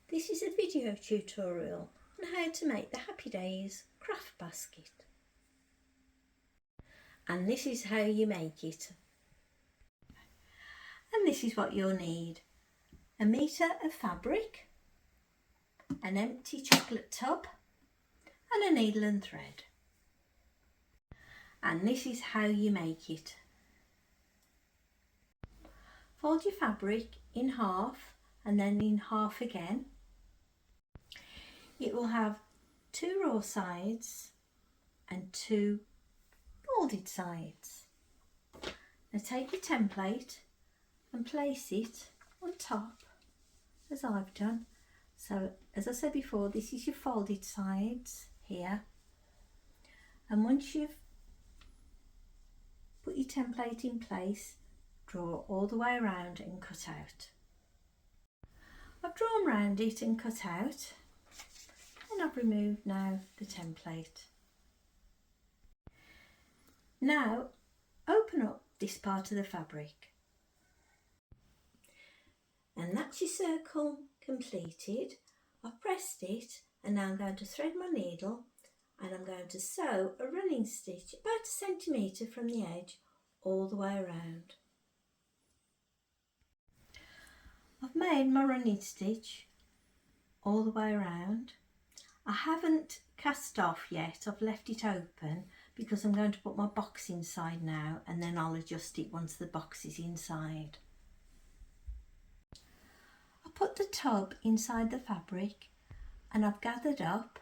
This is a video tutorial on how to make the Happy Days craft basket. And this is how you make it. And this is what you'll need. A metre of fabric, an empty chocolate tub and a needle and thread. And this is how you make it. Fold your fabric in half and then in half again. It will have 2 raw sides and 2 folded sides. Now take your template and place it on top as I've done. So as I said before, this is your folded sides here, and once you've put your template in place, draw all the way around and cut out. I've drawn round it and cut out, and I've removed now the template. Now open up this part of the fabric, and that's your circle completed. I've pressed it, and now I'm going to thread my needle and I'm going to sew a running stitch about 1 centimetre from the edge all the way around. I've made my running stitch all the way around. I haven't cast off yet, I've left it open because I'm going to put my box inside now, and then I'll adjust it once the box is inside. I put the tub inside the fabric and I've gathered up,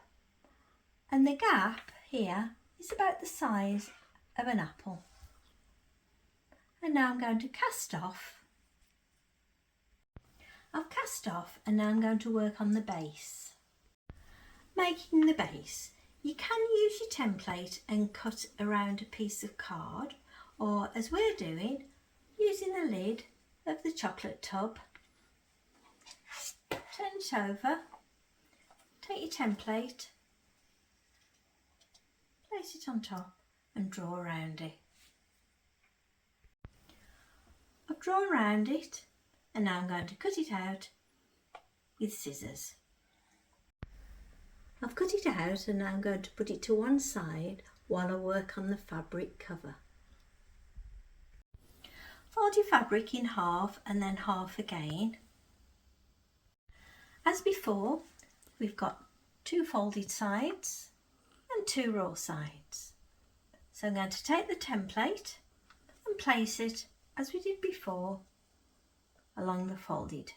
and the gap here is about the size of an apple. And now I'm going to cast off. I've cast off, and now I'm going to work on the base. Making the base, you can use your template and cut around a piece of card, or as we're doing, using the lid of the chocolate tub. Turn it over, take your template, place it on top and draw around it. I've drawn around it, and now I'm going to cut it out with scissors. I've cut it out, and now I'm going to put it to one side while I work on the fabric cover. Fold your fabric in half and then half again. As before, we've got 2 folded sides and 2 raw sides. So I'm going to take the template and place it as we did before along the folded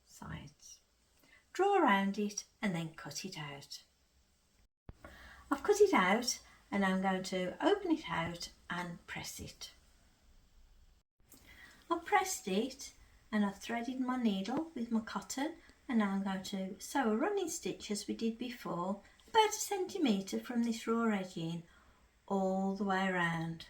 sides. Draw around it and then cut it out. I've cut it out, and I'm going to open it out and press it. I've pressed it and I've threaded my needle with my cotton, and now I'm going to sew a running stitch as we did before, about 1 centimetre from this raw edging all the way around.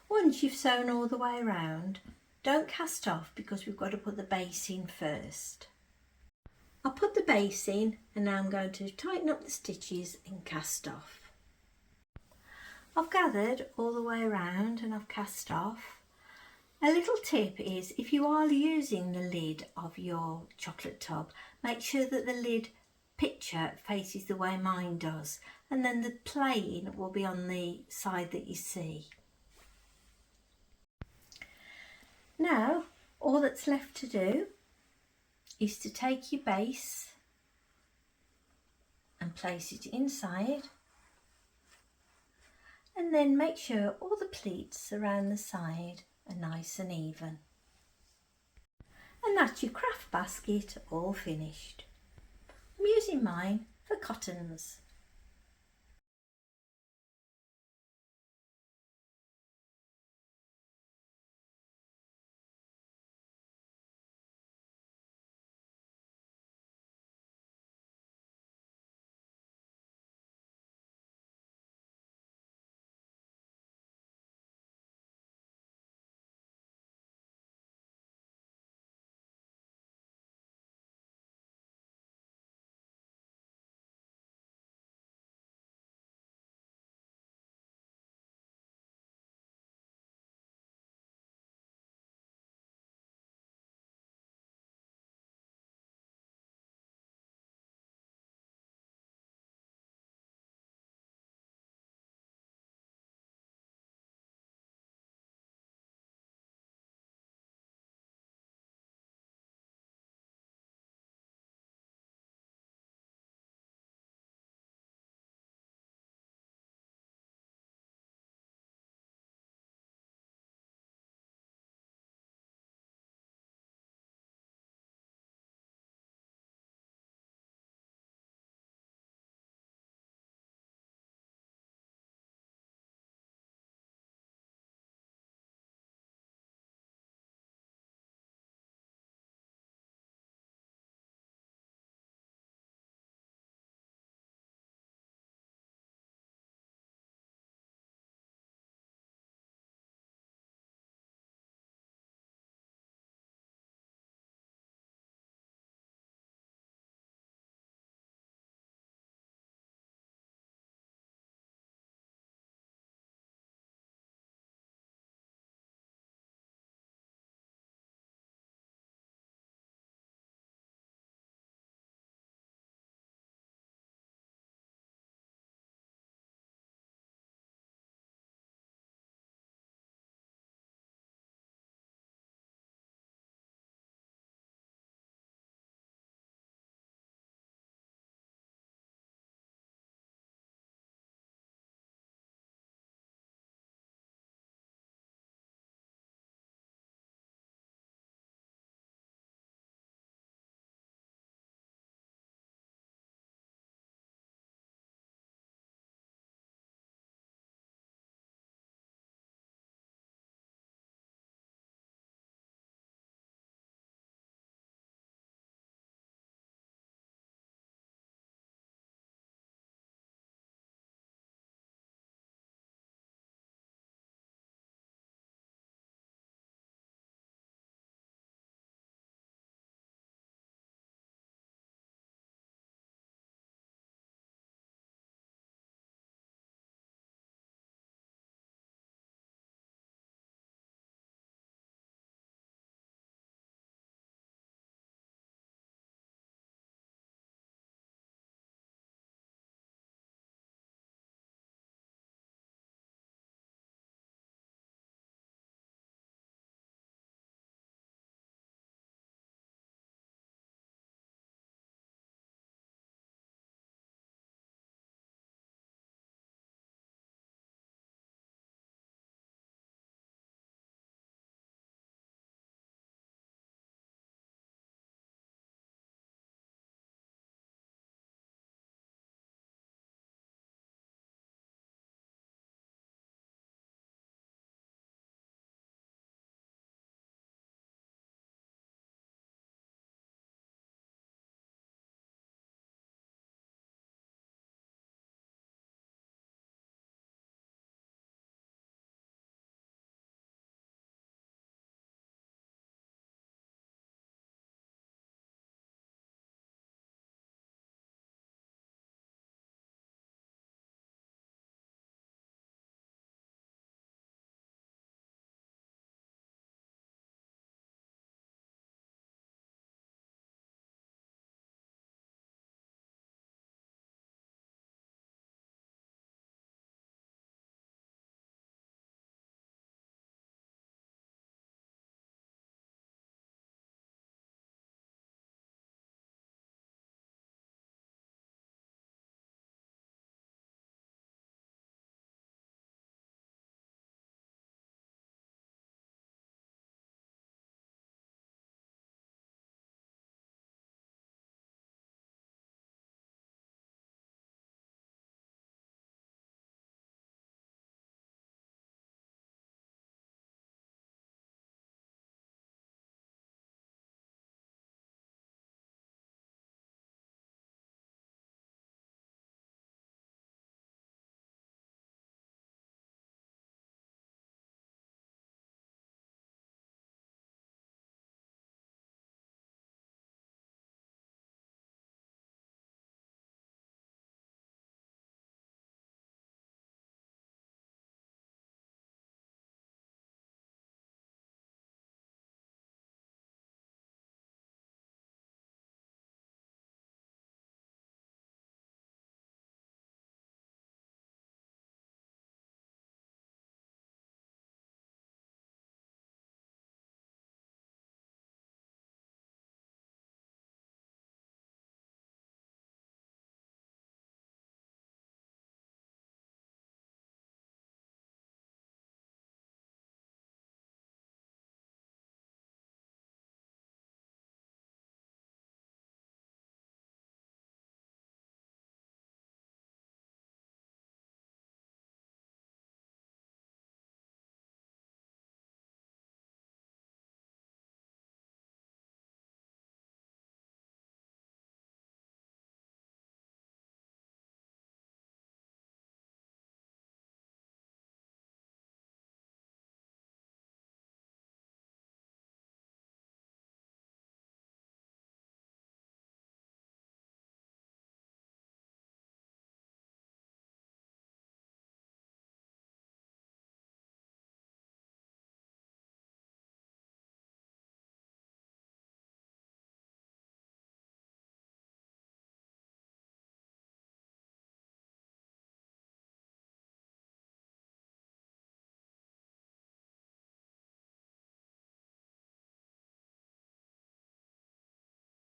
Once you've sewn all the way around, don't cast off because we've got to put the base in first. I'll put the base in, and now I'm going to tighten up the stitches and cast off. I've gathered all the way around and I've cast off. A little tip is, if you are using the lid of your chocolate tub, make sure that the lid picture faces the way mine does, and then the plain will be on the side that you see. Now, all that's left to do is to take your base and place it inside, and then make sure all the pleats around the side are nice and even. And that's your craft basket all finished. I'm using mine for cottons.